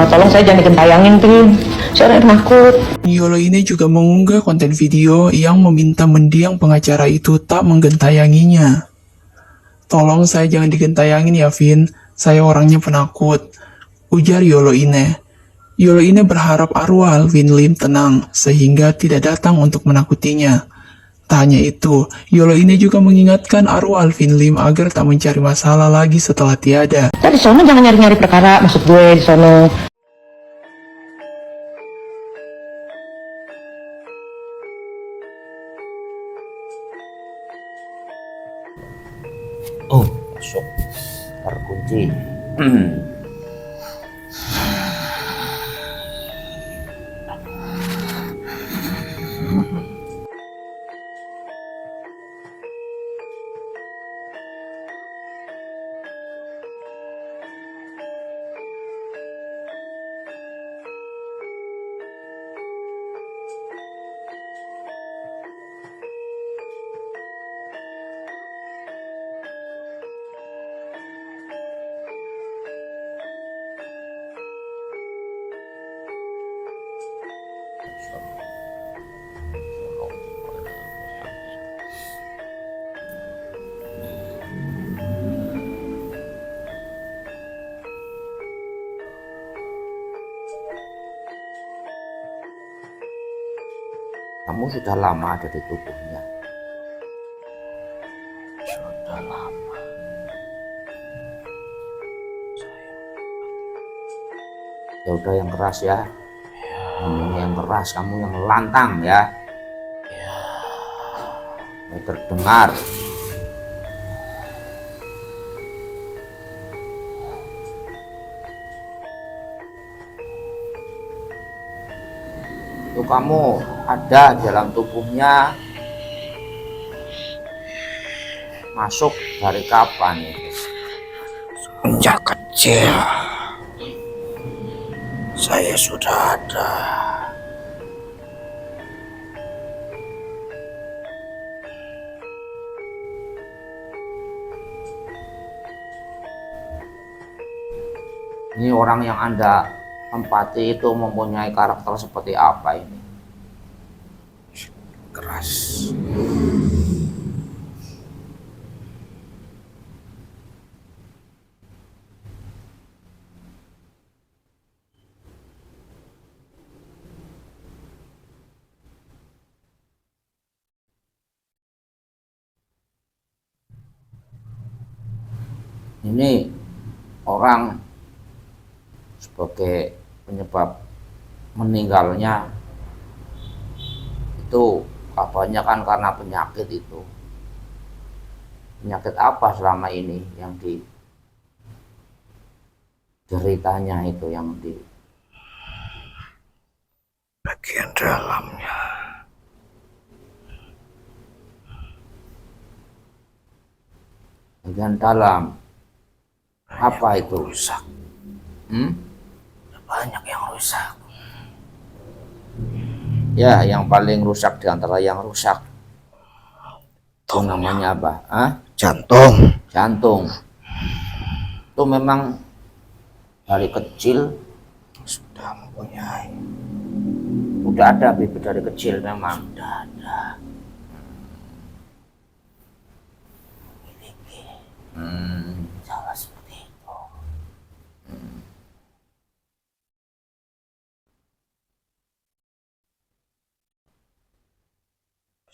Tolong saya jangan digentayangin, Pin. Saya penakut. Yolo ini juga mengunggah konten video yang meminta mendiang pengacara itu tak menggentayanginya. Tolong saya jangan digentayangin ya, Vin. Saya orangnya penakut. Ujar Yolo ini. Yolo ini berharap arwah Alvin Lim tenang, sehingga tidak datang untuk menakutinya. Tak hanya itu, Yolo ini juga mengingatkan arwah Alvin Lim agar tak mencari masalah lagi setelah tiada. Saya di sono jangan nyari-nyari perkara, maksud gue di sono. Oh, masuk. Terkunci. Kamu sudah lama ada di tubuhnya. Sudah lama. Ya udah yang keras ya. Ngomongnya yang keras, kamu yang lantang ya. Ya terdengar. Itu kamu ada dalam tubuhnya. Masuk dari kapan itu? Sejak kecil saya sudah ada. Ini orang yang Anda empati itu mempunyai karakter seperti apa ini? Keras. Ini orang sebagai penyebab meninggalnya itu kabarnya kan karena penyakit itu. Penyakit apa selama ini yang dideritanya itu, yang di Bagian dalamnya bagian dalam? Apa itu? rusak. Banyak yang rusak. Ya, yang paling rusak di antara yang rusak itu namanya apa? Jantung. Jantung. Itu memang dari kecil Sudah mempunyai. udah ada bibit dari kecil memang. Sudah ada. Memiliki. Salah seperti itu.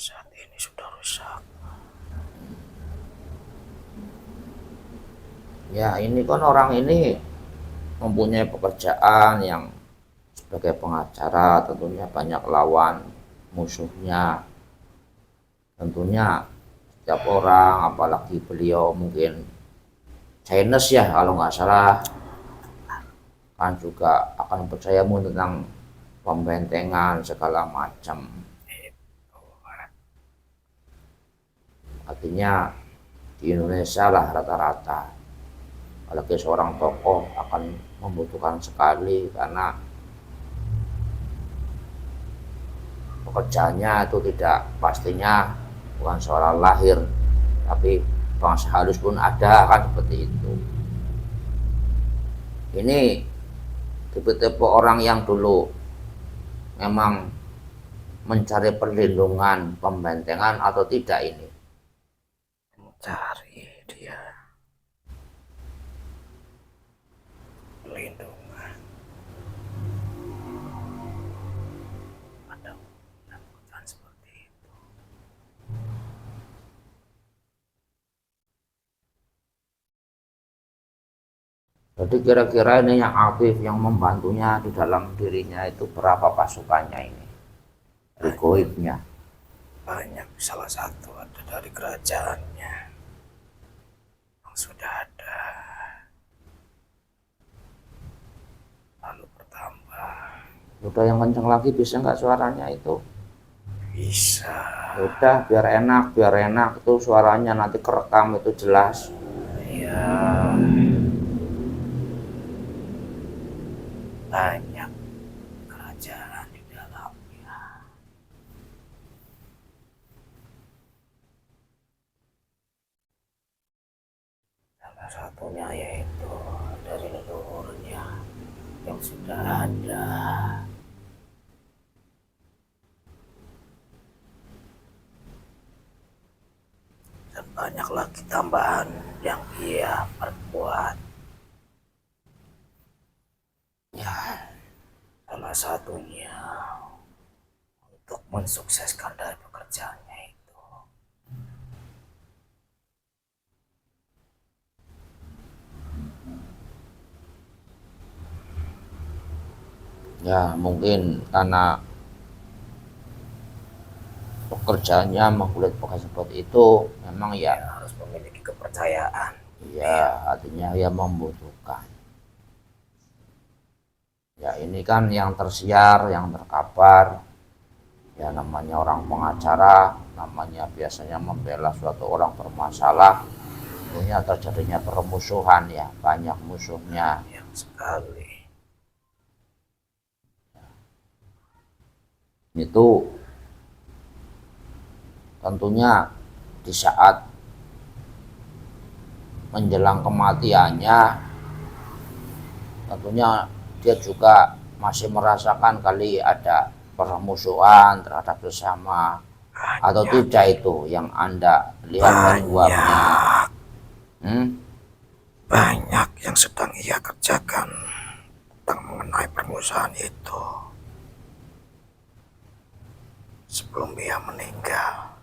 Saat ini sudah rusak. Ya, ini kan orang ini mempunyai pekerjaan yang sebagai pengacara, tentunya banyak lawan musuhnya. Tentunya setiap orang, apalagi beliau mungkin Chinese ya kalau nggak salah, kan juga akan percayamu tentang pembentengan segala macam. Artinya di Indonesia lah rata-rata, apalagi seorang tokoh akan membutuhkan sekali karena pekerjaannya itu tidak pastinya bukan soal lahir, tapi bangsa halus pun ada kan seperti itu. Ini tipe-tipe orang yang dulu memang mencari perlindungan, pembentengan atau tidak ini? Mencari dia perlindungan. Ada kebutuhan seperti itu. Jadi kira-kira ini yang aktif, yang membantunya di dalam dirinya itu berapa pasukannya ini? Goibnya. Banyak, salah satu ada dari kerajaannya yang sudah ada, lalu bertambah. Udah yang kenceng lagi bisa nggak suaranya itu? Bisa. Udah biar enak itu suaranya nanti kerekam itu jelas. Ya, banyak kerajaan di dalamnya. Salah satunya yaitu dari leluhurnya yang sudah ada. Dan banyak lagi tambahan yang ia perbuat. Ya, salah satunya untuk mensukseskan dari pekerjaannya itu. Ya mungkin karena pekerjaannya mengkulit pakai seperti itu memang Ia ya, harus memiliki kepercayaan. ya artinya ya membutuhkan. Ya ini kan yang tersiar, yang terkabar, ya namanya orang pengacara, namanya biasanya membela suatu orang bermasalah, tentunya terjadinya permusuhan ya, banyak musuhnya. Yang sekali. Itu tentunya di saat menjelang kematiannya, tentunya dia juga masih merasakan kali ada permusuhan terhadap sesama, atau tidak itu yang Anda lihat dari uapnya? Banyak yang sedang ia kerjakan tentang mengenai permusuhan itu. Sebelum ia meninggal,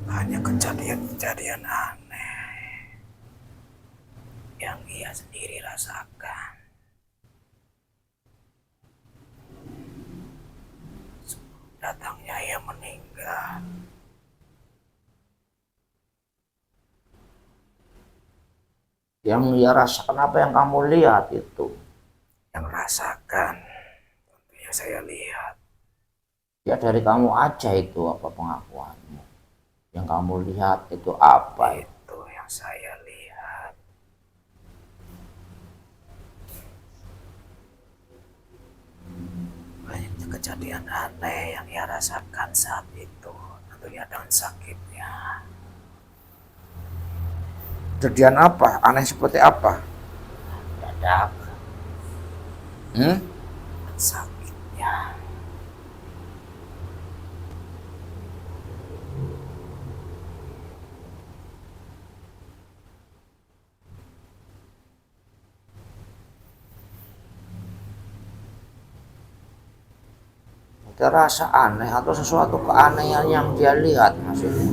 banyak kejadian-kejadian aneh yang ia sendiri rasakan. Sebelum datangnya ia meninggal, Yang ia rasakan apa yang kamu lihat itu? yang rasakan tentunya saya lihat. Ya dari kamu aja itu apa pengakuanmu? Yang kamu lihat itu apa? Itu yang saya lihat. Banyak kejadian aneh yang ia rasakan saat itu, tentunya dengan sakitnya. Kejadian apa? Aneh seperti apa? Dadak Hmm? sakitnya. Ada rasa aneh atau sesuatu keanehan yang dia lihat maksudnya?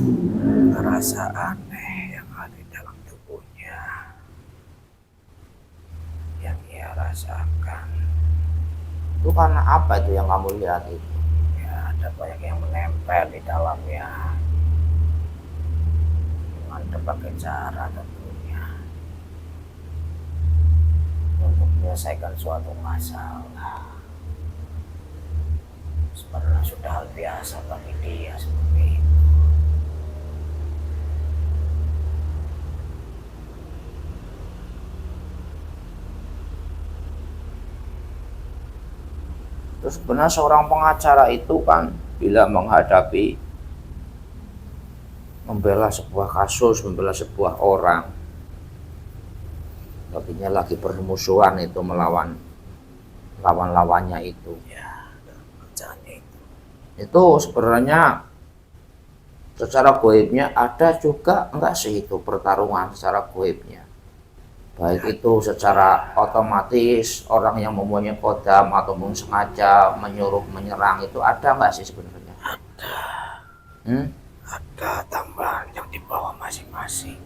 Rasa aneh yang ada di dalam tubuhnya yang ia rasakan. Itu karena apa itu yang kamu lihat itu? Ya, ada banyak yang menempel di dalamnya dengan berbagai cara tentunya untuk menyelesaikan suatu masalah. Sebenarnya sudah hal biasa bagi dia seperti itu. Terus sebenarnya seorang pengacara itu kan bila menghadapi membela sebuah kasus, membela sebuah orang, sepertinya lagi bermusuhan itu melawan lawan-lawannya itu. Ya, dalam bacaannya itu. Itu sebenarnya secara goibnya ada juga enggak sih itu pertarungan secara goibnya? Baik itu secara otomatis orang yang mempunyai kodam ataupun sengaja menyuruh menyerang itu ada enggak sih sebenarnya? Ada. Hmm? Ada tambahan yang dibawa masing-masing.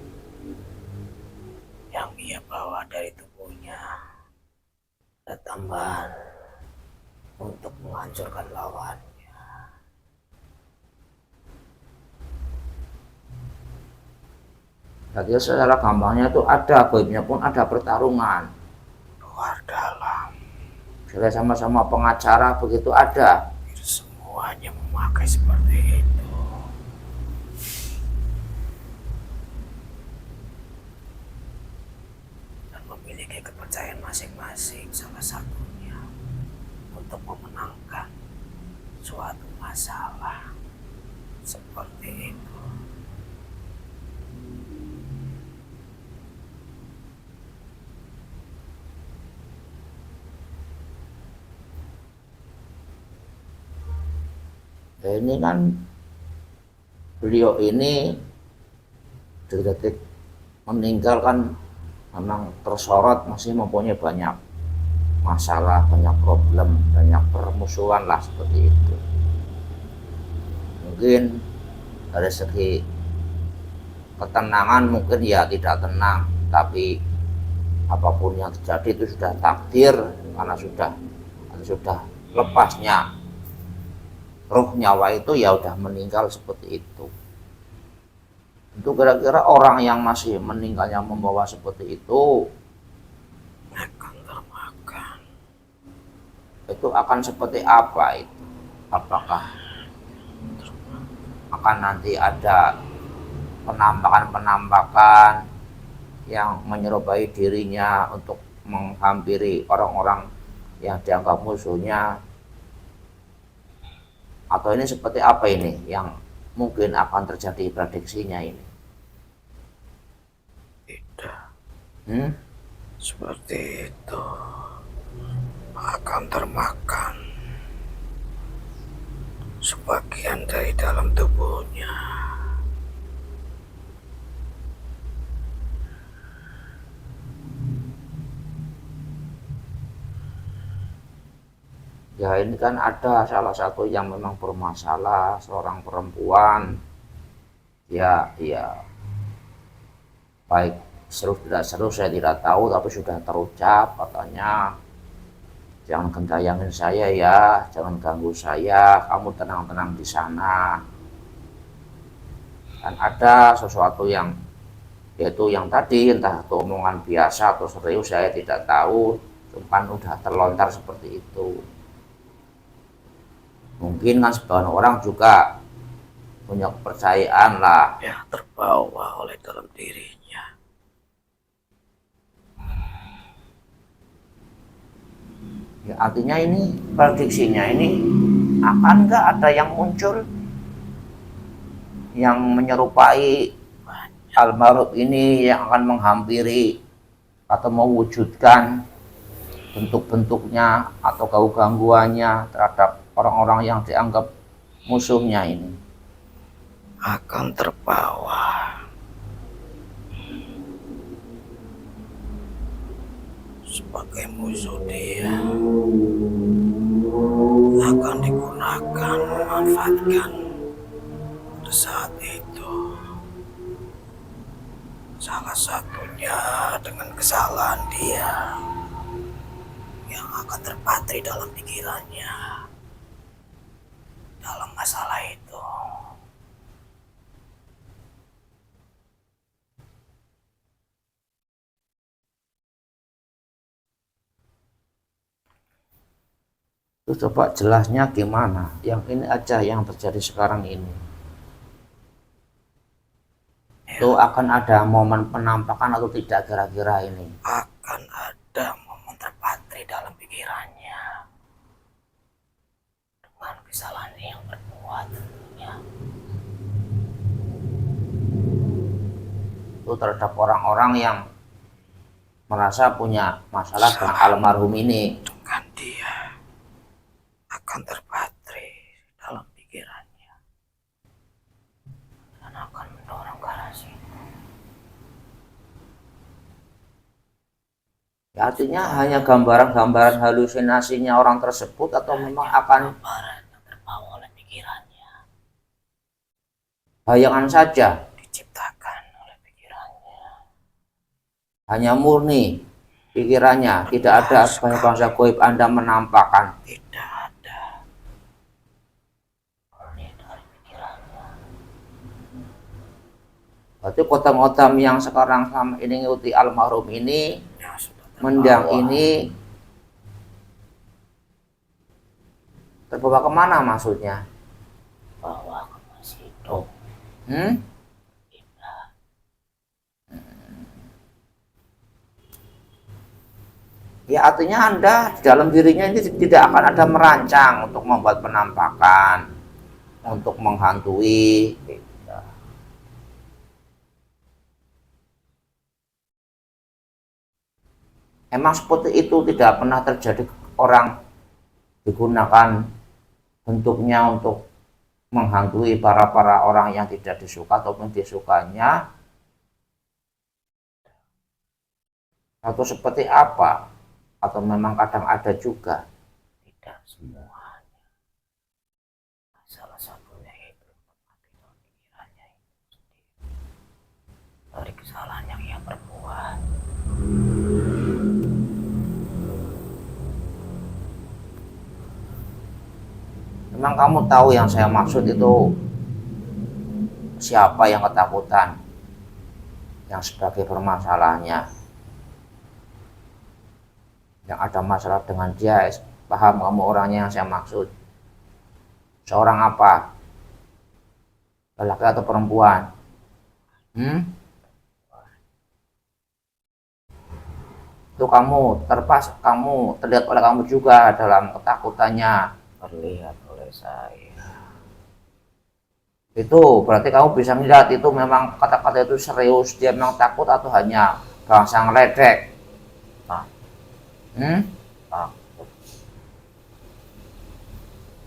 Yang ia bawa dari tubuhnya. Ada tambahan untuk menghancurkan lawan. Jadi secara gampangnya itu ada goibnya pun ada pertarungan. Luar dalam. Jadi sama-sama pengacara begitu ada. Semuanya memakai seperti itu. Dan memiliki kepercayaan masing-masing salah satunya untuk memenangkan suatu masalah seperti itu. Ini kan beliau ini detik meninggal kan memang tersorot, masih mempunyai banyak masalah, banyak problem, banyak permusuhan lah seperti itu. Mungkin dari segi ketenangan mungkin ya tidak tenang, tapi apapun yang terjadi itu sudah takdir karena sudah lepasnya roh nyawa itu ya udah meninggal seperti itu. Itu kira-kira orang yang masih meninggalnya membawa seperti itu Akan termakan. itu akan seperti apa itu? Apakah akan nanti ada penampakan-penampakan yang menyerupai dirinya untuk menghampiri orang-orang yang dianggap musuhnya? Atau ini seperti apa ini yang mungkin akan terjadi prediksinya ini? Tidak Hmm? seperti itu. Akan termakan sebagian dari dalam tubuhnya. Ya ini kan ada salah satu yang memang bermasalah, seorang perempuan. Ya baik seru tidak seru saya tidak tahu, tapi sudah terucap katanya, jangan gentayangin saya ya, jangan ganggu saya, kamu tenang-tenang di sana. Dan ada sesuatu yang yaitu yang tadi entah itu omongan biasa atau serius saya tidak tahu, cuman udah terlontar seperti itu. Mungkin kan sebagian orang juga punya kepercayaan lah. Ya, terbawa oleh dalam dirinya. Ya, artinya ini prediksinya ini akan nggak ada yang muncul yang menyerupai almarhum ini yang akan menghampiri atau mewujudkan bentuk-bentuknya atau gangguannya terhadap orang-orang yang dianggap musuhnya ini. Akan terbawa sebagai musuh dia. Akan digunakan, memanfaatkan pada saat itu. Salah satunya dengan kesalahan dia yang akan terpatri dalam pikirannya dalam masalah itu. Terus coba jelasnya gimana? Yang ini aja yang terjadi sekarang ini. Itu akan ada momen penampakan atau tidak kira-kira ini? Akan ada momen terpatri dalam pikirannya dengan kesalahan yang berbuat tentunya. Itu terhadap orang-orang yang merasa punya masalah dengan almarhum ini. Dengan dia akan terpatri dalam pikirannya dan akan mendorong ke arah situ. Ya, artinya hanya gambaran-gambaran halusinasinya orang tersebut atau memang akan Gambaran yang terbawa oleh pikirannya, bayangan saja, diciptakan oleh pikirannya. hanya murni pikirannya, tidak ada bahasa goib Anda menampakkan. Tidak ada, murni dari pikirannya. Berarti kodam-kodam yang sekarang selama ini ngikuti almarhum ini, Yang sudah mendiang terbawa, ini terbawa kemana maksudnya? bawa ke situ. Hmm? Ya, artinya Anda di dalam dirinya ini tidak akan ada merancang untuk membuat penampakan, untuk menghantui. Emang seperti itu tidak pernah terjadi orang digunakan bentuknya untuk menghantui para orang yang tidak disuka ataupun disukanya, atau seperti apa? Atau memang kadang ada juga? Tidak semuanya. Salah satunya itu terpatri dalam pikirannya itu sendiri. Dari kesalahan yang ia perbuat. Memang kamu tahu yang saya maksud itu siapa yang ketakutan, yang sebagai permasalahannya, yang ada masalah dengan dia. Paham kamu orangnya yang saya maksud? Seorang apa? Laki atau perempuan? Itu kamu terlihat oleh kamu juga dalam ketakutannya. Terlihat oleh saya. Itu berarti kamu bisa melihat itu memang kata-kata itu serius, dia memang takut atau hanya bahasa ngeledek? Takut.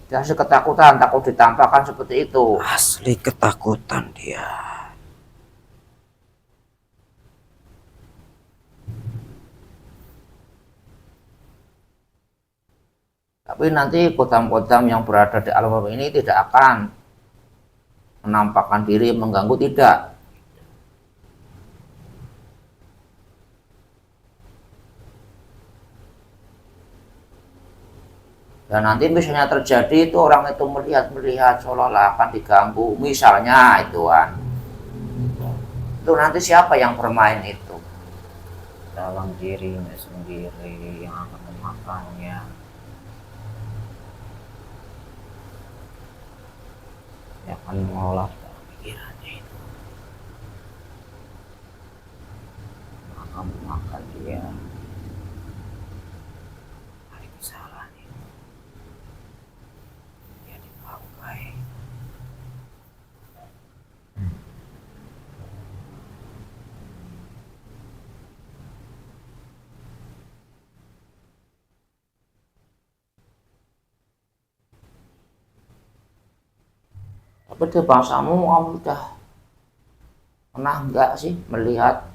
Dia asli ketakutan, takut ditampakkan seperti itu. Asli ketakutan dia. Tapi nanti kodam-kodam yang berada di alam ini tidak akan menampakkan diri, mengganggu, tidak. Dan nanti misalnya terjadi itu orang itu melihat seolah-olah akan diganggu, misalnya itu kan. Itu nanti siapa yang bermain itu? Dalam dirinya sendiri yang akan memakannya. Yang akan mengolah dalam pikirannya itu. Akan memakan dia. Dari kesalahan itu. Dia dipakai. Tapi di bahasamu kamu udah pernah enggak sih melihat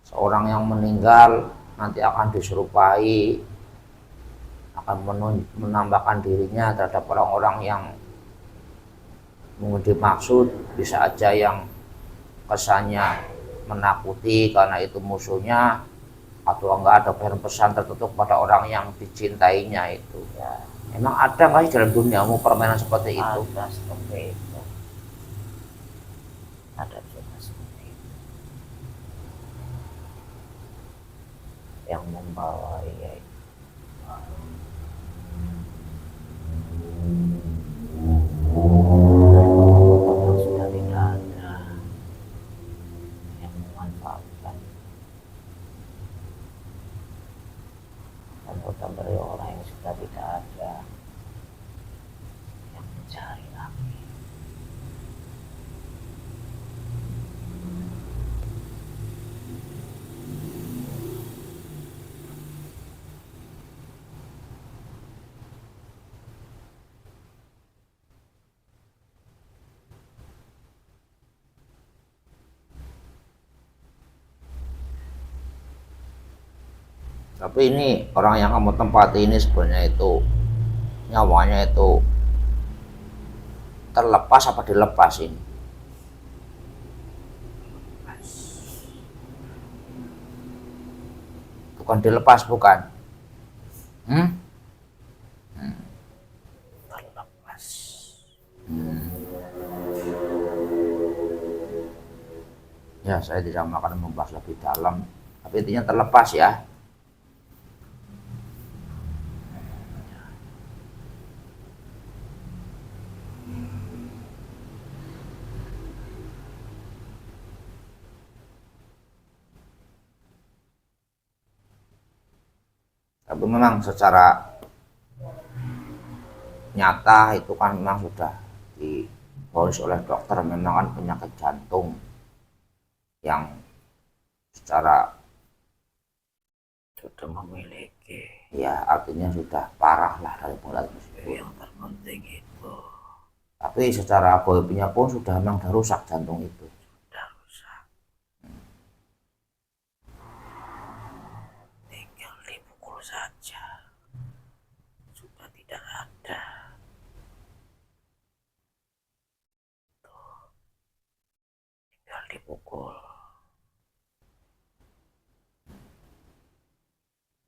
seorang yang meninggal nanti akan diserupai, akan menambahkan dirinya terhadap orang-orang yang mungkin dimaksud, bisa aja yang kesannya menakuti karena itu musuhnya, atau enggak ada pesan tertentu pada orang yang dicintainya itu. Ya, Emang ada nggak sih dalam duniamu permainan seperti itu? ada seperti itu. Ada juga seperti itu. Yang membawa ia itu. Yang sudah tidak ada. Yang memanfaatkan. Dan hutang dari orang yang sudah tidak ada. Yang mencari lagi. Tapi ini orang yang kamu tempati ini sebenarnya itu nyawanya itu terlepas apa dilepas ini? Bukan dilepas, bukan? Terlepas. Ya, saya tidak akan membahas lebih dalam, tapi intinya terlepas ya. Tapi memang secara nyata itu kan memang sudah divonis oleh dokter, memang kan penyakit jantung yang secara Sudah memiliki. ya artinya sudah parah lah dari penglihatan tersebut. Yang terpenting itu Tapi secara goibnya pun sudah memang sudah rusak jantung itu. sudah rusak. Tinggal dipukul saja. Sudah tidak ada. Tuh. Tinggal dipukul.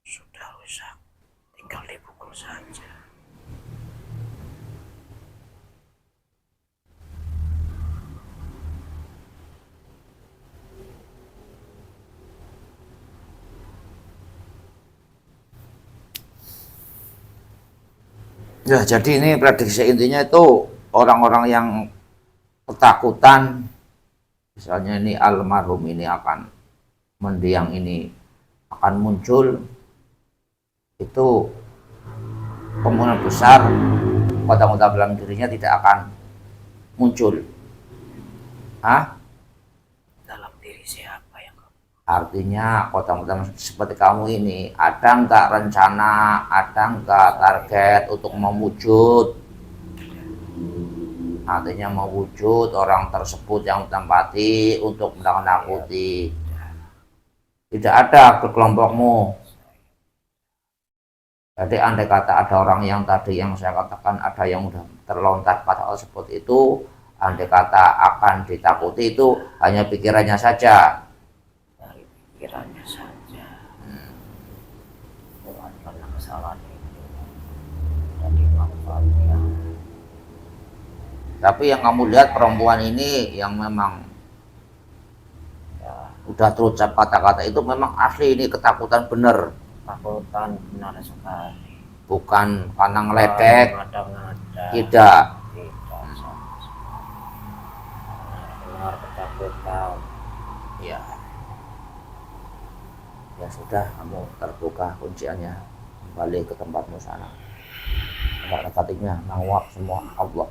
Sudah rusak. Tinggal dipukul saja. Ya, jadi ini prediksi intinya itu orang-orang yang ketakutan, misalnya ini almarhum ini akan mendiang ini akan muncul, itu kemungkinan besar kota-kota dalam dirinya tidak akan muncul. Dalam diri siapa yang kamu? Artinya kota-kota seperti kamu ini ada nggak rencana, ada nggak target untuk mewujud? Artinya mewujud orang tersebut yang ditempati untuk menakut-nakuti. Tidak ada ke kelompokmu. Jadi andai kata ada orang yang tadi yang saya katakan ada yang udah terlontar kata seperti itu, andai kata akan ditakuti itu hanya pikirannya saja. Dari pikirannya saja. Bukan karena kesalahan itu. Jadi manfaatnya. Tapi yang kamu lihat perempuan ini yang memang Ya, udah terucap kata-kata itu memang asli, ini ketakutan bener, takutan benar sekali. bukan karena ngeledek, Ngada-ngada. tidak. Tidak sama sekali. Benar ketakutan. Ya, ya sudah, kamu terbuka kunciannya, kembali ke tempatmu sana. Tempat negatifnya, nawak semua Allah.